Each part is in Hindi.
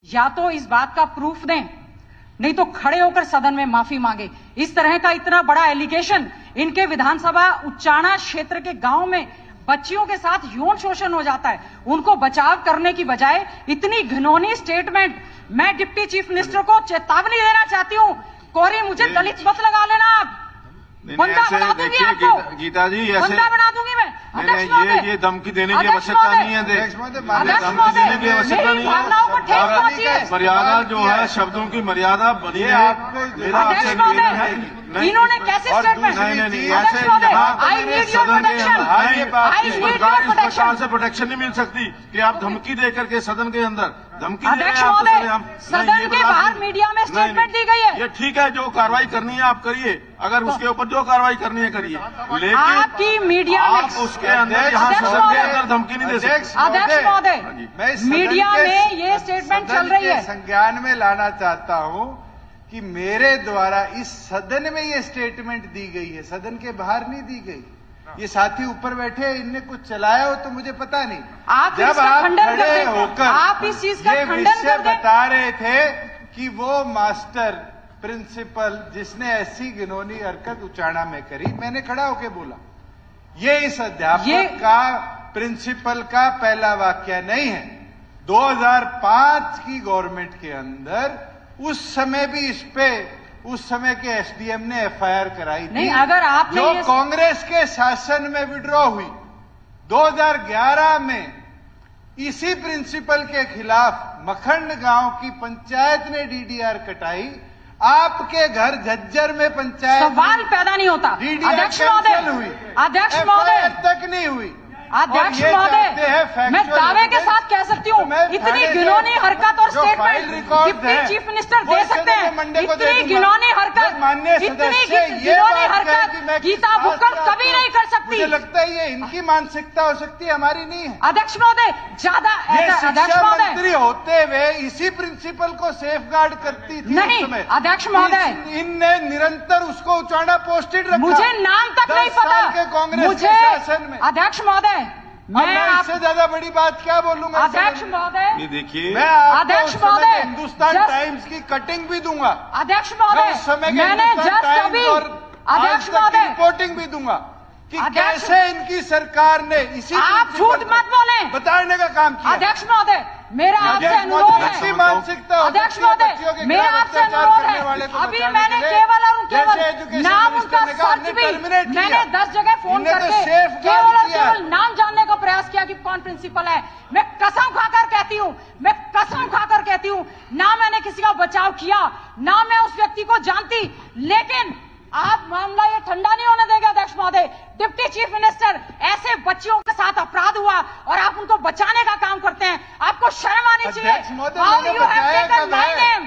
या तो इस बात का प्रूफ दें, नहीं तो खड़े होकर सदन में माफी मांगे। इस तरह का इतना बड़ा एलिगेशन इनके विधानसभा उच्चाणा क्षेत्र के गांव में बच्चियों के साथ यौन शोषण हो जाता है, उनको बचाव करने की बजाय इतनी घिनौनी स्टेटमेंट। मैं डिप्टी चीफ मिनिस्टर को चेतावनी देना चाहती हूं, कोरी मुझे दलित मत लगा लेना, आप बंदा बना दूंगी, आपको गीता जी ऐसे बंदा बना दूंगी मैं। ये धमकी देने की आवश्यकता नहीं है, धमकी देने की आवश्यकता नहीं है। मर्यादा जो है, शब्दों की मर्यादा बनी है। मेरा आपसे निवेदन है, इन्होंने कैसे स्टेटमेंट, नहीं ऐसे सदन के अंदर इस प्रकार से प्रोटेक्शन नहीं मिल सकती कि आप धमकी दे करके सदन के अंदर धमकी दे रहे हैं। सदन के बाहर मीडिया में स्टेटमेंट दी गई है। ये ठीक है, जो कार्रवाई करनी है आप करिए, अगर उसके ऊपर जो कार्रवाई करनी है करिए, लेकिन आपकी मीडिया में आप उसके अंदर यहाँ सदन के अंदर धमकी नहीं दे सकते। अध्यक्ष महोदय, मीडिया में ये स्टेटमेंट चल रही है। संज्ञान में लाना चाहता हूं कि मेरे द्वारा इस सदन में ये स्टेटमेंट दी गई है, सदन के बाहर नहीं दी गई। ये साथी ऊपर बैठे, इनने कुछ चलाया हो तो मुझे पता नहीं। आप जब आप खड़े होकर आप इस चीज का खंडन विषय बता रहे थे कि वो मास्टर प्रिंसिपल जिसने ऐसी घिनौनी हरकत उचाणा में करी, मैंने खड़ा होकर बोला ये इस अध्यापक का प्रिंसिपल का पहला वाक्य नहीं है। 2005 की गवर्नमेंट के अंदर उस समय भी इस पे उस समय के एसडीएम ने एफआईआर कराई थी। नहीं, अगर आपने जो कांग्रेस के शासन में विड्रॉ हुई 2011 में, इसी प्रिंसिपल के खिलाफ मखंड गांव की पंचायत ने डीडीआर कटाई। आपके घर झज्जर में पंचायत सवाल पैदा नहीं होता। अध्यक्ष महोदय, अध्यक्ष महोदय तक नहीं हुई। अध्यक्ष महोदय, मैं दावे के साथ कह सकती हूँ, इतनी घिनौनी हरकत और स्टेटमेंट डिप्टी चीफ मिनिस्टर दे सकते हैं। इतनी घिनौनी हरकत, इतनी घिनौनी हरकत गीता भुक्कड़ कभी नहीं कर सकती। मुझे लगता है ये इनकी मानसिकता हो सकती है, हमारी नहीं है। अध्यक्ष महोदय, ज्यादा अध्यक्ष मंत्री होते हुए इसी प्रिंसिपल को सेफगार्ड करती थी। नहीं अध्यक्ष महोदय, इनने निरंतर उसको उचाणा पोस्टेड रखा। मुझे नाम तक नहीं पता कांग्रेस के शासन में। अध्यक्ष महोदय, मैं इससे ज्यादा बड़ी बात क्या बोलूंगा। अध्यक्ष महोदय, ये देखिए, मैं अध्यक्ष महोदय हिंदुस्तान टाइम्स की कटिंग भी दूंगा। अध्यक्ष महोदय, मैंने जस्ट अभी अध्यक्ष महोदय रिपोर्टिंग भी दूंगा कि कैसे इनकी सरकार ने इसी आप झूठ मत बोले बताने का काम किया। अध्यक्ष महोदय, मेरा आपसे अनुरोध है। मानसिकता अध्यक्ष महोदय, मेरा आपसे अनुरोध है, अभी मैंने केवल और केवल नाम उनका सर्च भी मैंने 10 जगह फोन करके केवल और केवल नाम जानने का प्रयास किया कि कौन प्रिंसिपल है। मैं कसम खाकर कहती हूँ, मैं कसम खाकर कहती हूँ, ना मैंने किसी का बचाव किया, ना मैं उस व्यक्ति को जानती, लेकिन आप मामला ये ठंडा नहीं होने देंगे। अध्यक्ष महोदय, डिप्टी चीफ मिनिस्टर, ऐसे बच्चियों के साथ अपराध हुआ और आप उनको बचाने का काम करते हैं, आपको शर्म आनी चाहिए। How you have taken my name?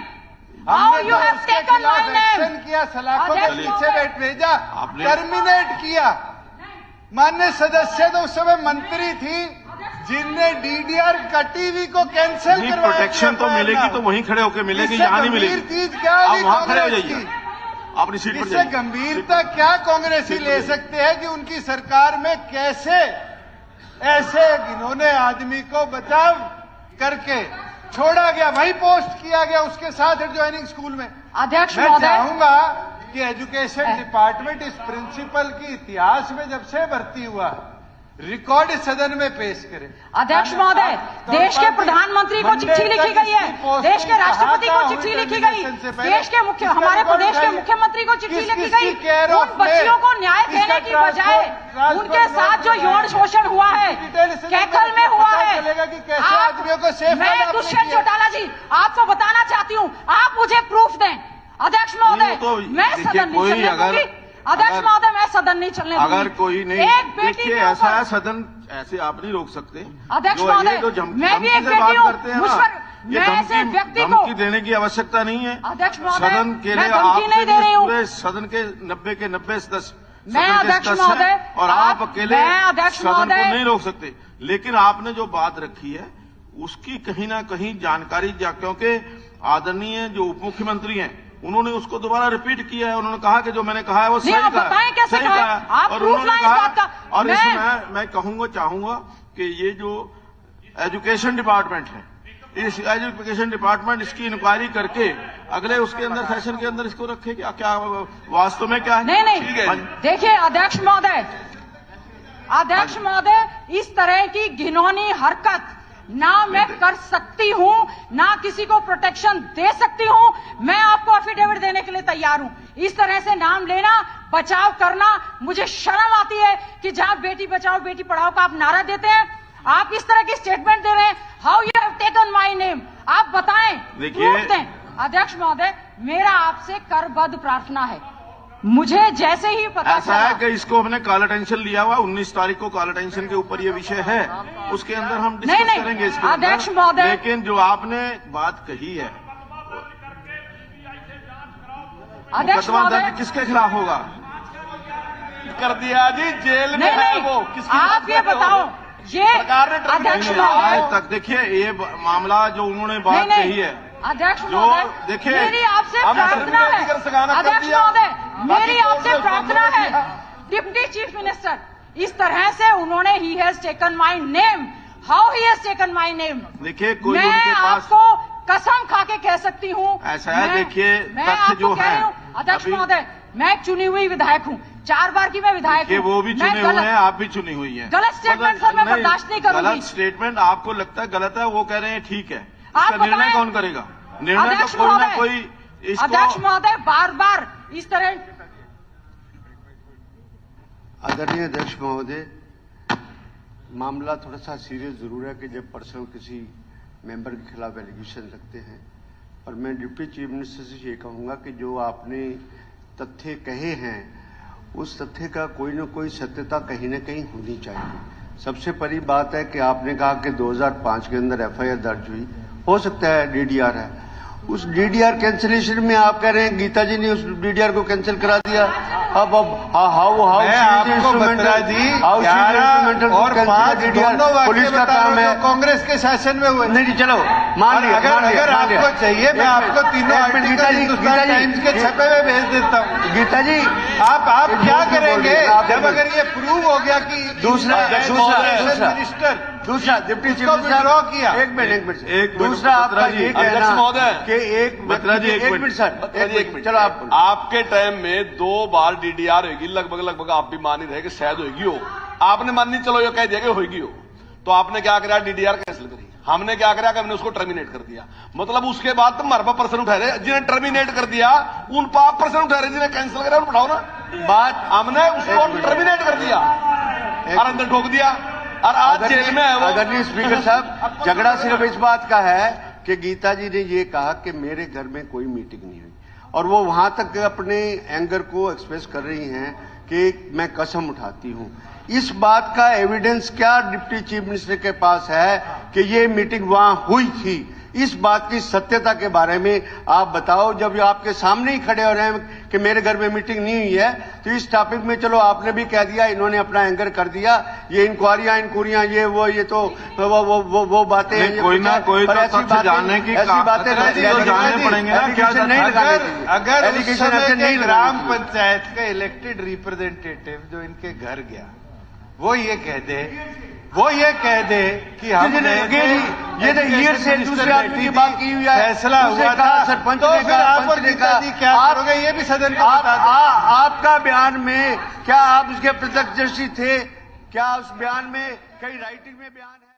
How you have taken my name? किया, सलाखों के पीछे भेजा, टर्मिनेट किया। माननीय सदस्य तो उस समय मंत्री थी जिनने डीडीआर कटी को कैंसिल करवाया। प्रोटेक्शन तो मिलेगी तो वहीं खड़े होकर मिलेगी, यहाँ नहीं मिलेगी। चीज क्या आप वहां खड़े हो जाइए, अपनी सीट पर इससे गंभीरता क्या कांग्रेस ही ले सकते हैं कि उनकी सरकार में कैसे ऐसे घिनौने आदमी को बचाव करके छोड़ा गया, वही पोस्ट किया गया उसके साथ एडजॉइनिंग स्कूल में। अध्यक्ष मैं महोदय, चाहूंगा कि एजुकेशन डिपार्टमेंट इस प्रिंसिपल की इतिहास में जब से भर्ती हुआ रिकॉर्ड सदन में पेश करे। अध्यक्ष महोदय, देश के प्रधानमंत्री को चिट्ठी लिखी गई है, देश के राष्ट्रपति को चिट्ठी लिखी गई, देश के हमारे प्रदेश के मुख्यमंत्री को चिट्ठी लिखी गई। उन बच्चियों को न्याय देने की बजाय उनके साथ जो यौन शोषण हुआ है, कैथल में हुआ है, मैं दुष्यंत चौटाला जी आपको बताना चाहती हूँ, आप मुझे प्रूफ दें। अध्यक्ष महोदय, मैं सदन नहीं चलने दूंगी। अध्यक्ष महोदय, मैं सदन नहीं चलने दूंगी। अगर कोई नहीं, देखिए ऐसा है, सदन ऐसे आप नहीं रोक सकते। अध्यक्ष महोदय, मैं भी एक बेटी हूँ, मुझ पर मैं ऐसे व्यक्ति को धमकी देने की आवश्यकता नहीं है। अध्यक्ष महोदय, सदन के लिए आप पूरे सदन के 90 के 90 मैं अध्यक्ष महोदय, और आप अकेले सदन को नहीं रोक सकते। लेकिन आपने जो बात रखी है उसकी कहीं ना कहीं जानकारी, क्योंकि आदरणीय जो उप मुख्यमंत्री हैं उन्होंने उसको दोबारा रिपीट किया है। उन्होंने कहा कि जो मैंने कहा है वो सही कहा, सही कहा। और उन्होंने कहा, और इसमें मैं कहूंगा चाहूंगा कि ये जो एजुकेशन डिपार्टमेंट है, इस एजुकेशन डिपार्टमेंट इसकी इंक्वायरी करके अगले उसके अंदर सेशन के अंदर इसको रखे। क्या वास्तव में क्या है? नहीं, देखिए अध्यक्ष महोदय, इस तरह की घिनौनी हरकत ना मैं कर सकती हूं, ना किसी को प्रोटेक्शन दे सकती हूं। मैं आपको एफिडेविट देने के लिए तैयार हूं। इस तरह से नाम लेना, बचाव करना, मुझे शर्म आती है कि जहां बेटी बचाओ बेटी पढ़ाओ का आप नारा देते हैं, आप इस तरह की स्टेटमेंट दे रहे हैं। How you have taken my name, आप बताएं। देखिए अध्यक्ष महोदय, मेरा आपसे करबद्ध प्रार्थना है, मुझे जैसे ही पता ऐसा है कि इसको हमने कॉल अटेंशन लिया हुआ 19 तारीख को कॉल अटेंशन के ऊपर ये विषय है, उसके अंदर हम डिस्कस करेंगे इसके अध्यक्ष महोदय, लेकिन जो आपने बात कही है अध्यक्ष महोदय, किसके खिलाफ होगा? कर दिया जी, जेल में है वो। आप ये बताओ, ये अध्यक्ष आज तक देखिए ये मामला जो उन्होंने बात कही है, अध्यक्ष महोदय, देखिए मेरी आपसे प्रार्थना है, अध्यक्ष महोदय, मेरी आपसे प्रार्थना है, डिप्टी चीफ मिनिस्टर, इस तरह से उन्होंने he has taken my name, how he has taken my name. देखिए कोई मैं आपको कसम खा के कह सकती हूँ, ऐसा है। देखिए मैं आपको कह रही हूँ अध्यक्ष महोदय, मैं एक चुनी हुई विधायक हूँ, 4 बार की मैं विधायक हूँ। वो भी चुने हुए हैं, आप भी चुनी हुई हैं। गलत स्टेटमेंट सर मैं बर्दाश्त नहीं करूंगी। गलत स्टेटमेंट आपको लगता है गलत है, वो कह रहे हैं ठीक है, इसका निर्णय कौन करेगा? निर्णय तो कोई ना कोई इसको। अध्यक्ष महोदय, बार बार इस तरह। आदरणीय अध्यक्ष महोदय, मामला थोड़ा सा सीरियस जरूर है कि जब पर्सनल किसी मेंबर के खिलाफ एलिगेशन लगते हैं, और मैं डिप्टी चीफ मिनिस्टर से ये कहूंगा कि जो आपने तथ्य कहे हैं उस तथ्य का कोई न कोई सत्यता कहीं न कहीं होनी चाहिए। सबसे बड़ी बात है कि आपने कहा कि 2005 के अंदर एफआईआर दर्ज हुई, हो सकता है डीडीआर है, उस डीडीआर कैंसिलेशन में आप कह रहे हैं गीता जी ने उस डीडीआर को कैंसिल करा दिया। अब हाउ बत्रा जी, 11 और 5 दोनों पुलिस का काम है, कांग्रेस के शासन में हुए। नहीं चलो मान लिया, अगर आपको चाहिए मैं आपको तीनों आर्टिकल हिंदुस्तान टाइम्स के छपे हुए भेज देता हूँ। गीता जी आप क्या करेंगे जब अगर ये प्रूव हो गया कि दूसरा मिनिस्टर दूसरा डिप्टी चीफ विड्रॉ किया। एक मिनट दूसरा आपका ये कहना कि एक मिनट सर, चलो आपके टाइम में 2 बार डीडीआर होगी, लगभग आप भी मान ही रहे कि शायद होगी हो, आपने माननी चलो ये कह दिया कि होगी हो, तो आपने क्या करा? डीडीआर कैंसिल करी। हमने क्या करा कि हमने उसको टर्मिनेट कर दिया। मतलब उसके बाद तुम हमारे पास पर्सन उठा रहे, जिन्हें टर्मिनेट कर दिया उन पर आप पर्सन उठा रहे, जिन्हें कैंसिल करा उन उठाओ ना। बात हमने उसको टर्मिनेट कर दिया और अंदर ठोक दिया और आज जेल में है वो। आदरणीय स्पीकर साहब, झगड़ा सिर्फ इस बात का है कि गीता जी ने ये कहा कि मेरे घर में कोई मीटिंग नहीं हुई, और वो वहां तक अपने एंगर को एक्सप्रेस कर रही हैं कि मैं कसम उठाती हूं। इस बात का एविडेंस क्या डिप्टी चीफ मिनिस्टर के पास है कि ये मीटिंग वहां हुई थी? इस बात की सत्यता के बारे में आप बताओ। जब आपके सामने ही खड़े हो रहे हैं कि मेरे घर में मीटिंग नहीं हुई है, तो इस टॉपिक में चलो आपने भी कह दिया, इन्होंने अपना एंकर कर दिया, ये इंक्वायरियां ये वो ये तो वो बातें हैं। कोई ना कोई तो तथ्य जानने की ऐसी बातें जानने पड़ेंगे ना। क्या अगर ग्राम पंचायत का इलेक्टेड रिप्रेजेंटेटिव जो इनके घर गया वो ये कह दे कि हमने ईयर से दूसरे आदमी की बात की हुई है, फैसला हुआ था, सरपंच तो ने फिर आप और गीता जी क्या करोगे? ये भी सदन को बता दो। आपका बयान में क्या आप उसके प्रत्यक्षदर्शी थे? क्या उस बयान में कहीं राइटिंग में बयान है?